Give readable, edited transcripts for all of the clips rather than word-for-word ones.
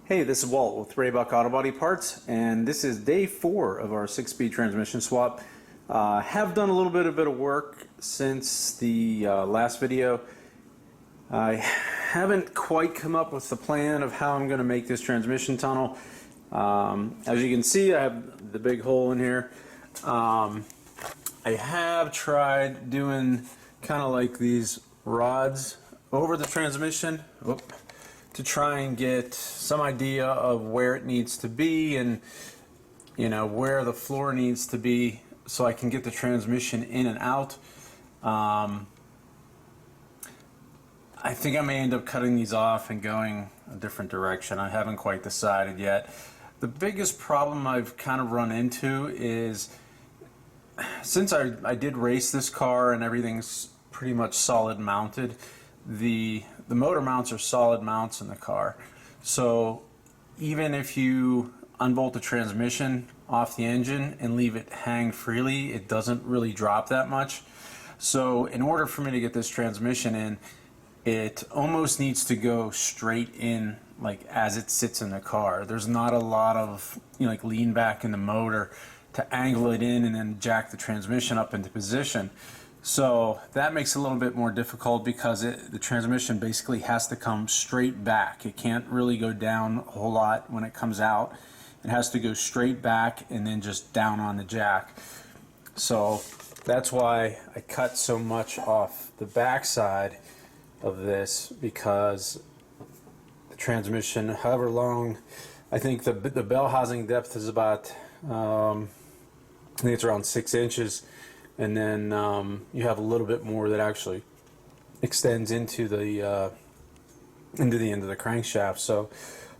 Hey, this is Walt with Raybuck Auto Body Parts, and this is day 4 of our 6-speed transmission swap. Have done a little bit of work since the last video. I haven't quite come up with the plan of how I'm going to make this transmission tunnel. As you can see, I have the big hole in here. I have tried doing kind of like these rods over the transmission. To try and get some idea of where it needs to be and where the floor needs to be so I can get the transmission in and out. I think I may end up cutting these off and going a different direction. I haven't quite decided yet. The biggest problem I've kind of run into is, since I did race this car and everything's pretty much solid mounted, the motor mounts are solid mounts in the car. So even if you unbolt the transmission off the engine and leave it hang freely, it doesn't really drop that much. So in order for me to get this transmission in, it almost needs to go straight in, like as it sits in the car. There's not a lot of like lean back in the motor to angle it in and then jack the transmission up into position. So that makes it a little bit more difficult because the transmission basically has to come straight back. It can't really go down a whole lot when it comes out. It has to go straight back and then just down on the jack. So that's why I cut so much off the back side of this, because the transmission, however long, I think the bell housing depth is about, I think it's around 6 inches. And then you have a little bit more that actually extends into the end of the crankshaft. So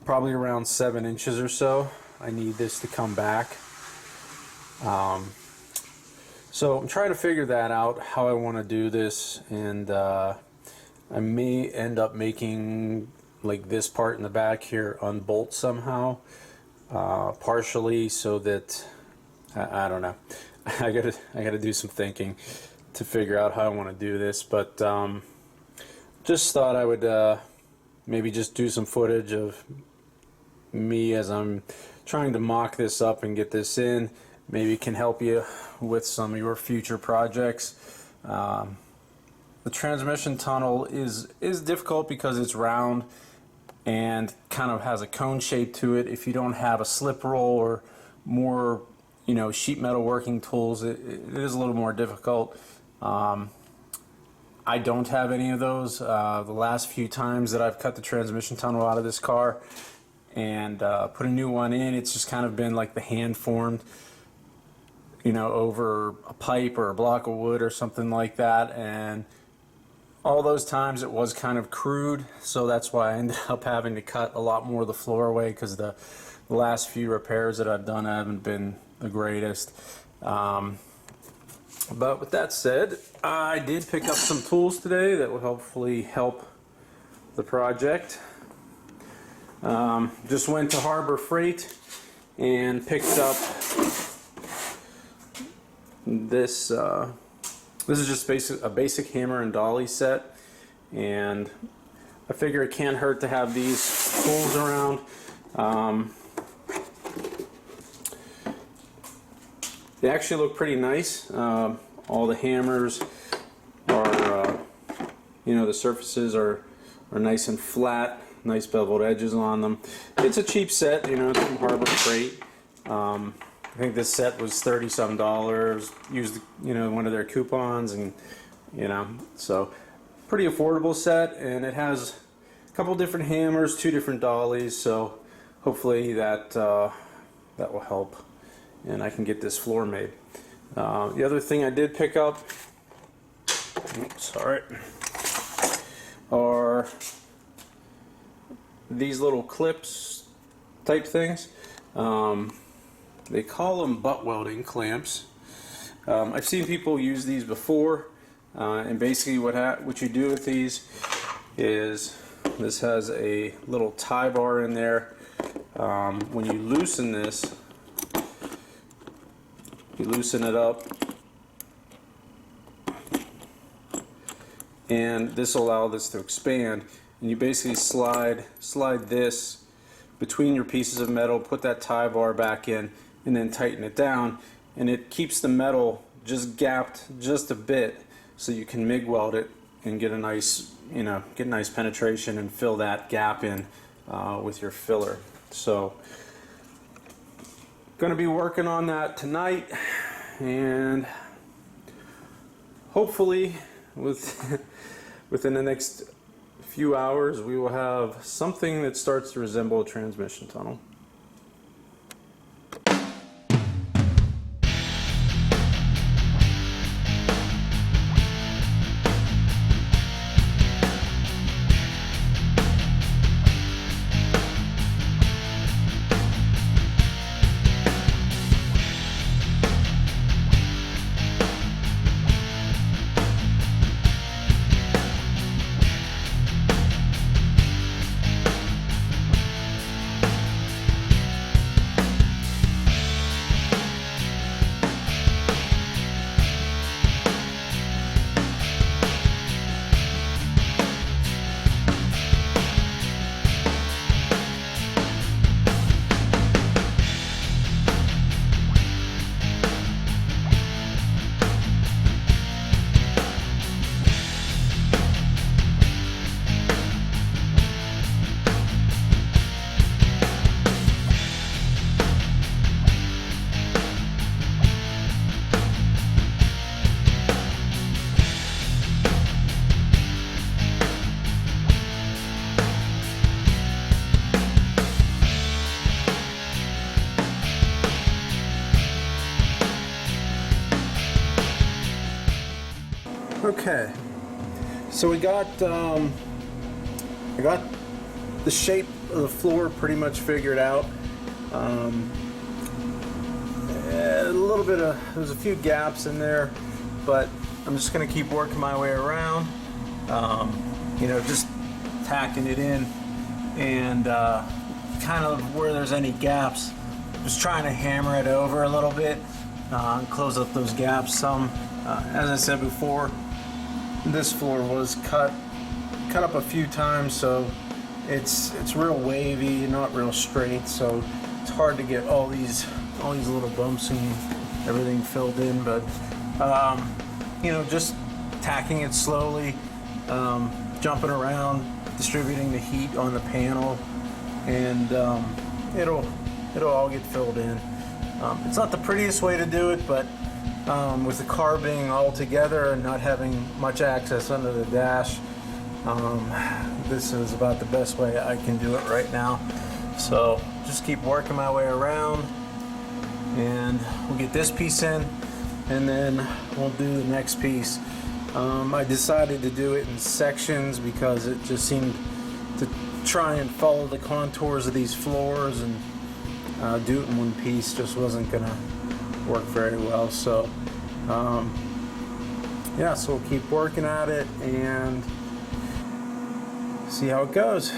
probably around 7 inches or so. I need this to come back. So I'm trying to figure that out, how I want to do this, and I may end up making like this part in the back here unbolt somehow, partially, so that I don't know. I gotta do some thinking to figure out how I want to do this, but just thought I would maybe just do some footage of me as I'm trying to mock this up and get this in. Maybe it can help you with some of your future projects. The transmission tunnel is difficult because it's round and kind of has a cone shape to it. If you don't have a slip roll or more sheet metal working tools, it is a little more difficult. I don't have any of those. The last few times that I've cut the transmission tunnel out of this car and put a new one in, it's just kind of been like the hand formed, over a pipe or a block of wood or something like that, and all those times it was kind of crude, so that's why I ended up having to cut a lot more of the floor away, because the last few repairs that I've done haven't been the greatest. But with that said, I did pick up some tools today that will hopefully help the project. Just went to Harbor Freight and picked up this. This is just a basic hammer and dolly set, and I figure it can't hurt to have these tools around. They actually look pretty nice. All the hammers are, the surfaces are nice and flat, nice beveled edges on them. It's a cheap set, it's from Harbor Freight. I think this set was $30-some. Used, one of their coupons, and so pretty affordable set, and it has a couple different hammers, 2 different dollies. So hopefully that will help, and I can get this floor made. The other thing I did pick up, are these little clips type things. They call them butt welding clamps. I've seen people use these before, and basically what you do with these is, this has a little tie bar in there. When you loosen this, you loosen it up, and this will allow this to expand, and you basically slide this between your pieces of metal, put that tie bar back in, and then tighten it down, and it keeps the metal just gapped just a bit so you can MIG weld it and get a nice, get nice penetration and fill that gap in with your filler. So going to be working on that tonight, and hopefully within the next few hours we will have something that starts to resemble a transmission tunnel. Okay, so I got the shape of the floor pretty much figured out. A little bit of, there's a few gaps in there, but I'm just going to keep working my way around, just tacking it in, and kind of where there's any gaps, just trying to hammer it over a little bit and close up those gaps some. As I said before, this floor was cut up a few times, so it's real wavy, not real straight, so it's hard to get all these little bumps and everything filled in. But just tacking it slowly, jumping around, distributing the heat on the panel, and it'll all get filled in. It's not the prettiest way to do it, but with the car being all together and not having much access under the dash, this is about the best way I can do it right now. So just keep working my way around, and we'll get this piece in, and then we'll do the next piece. I decided to do it in sections because it just seemed to try and follow the contours of these floors, and do it in one piece just wasn't gonna work very well. So so we'll keep working at it and see how it goes.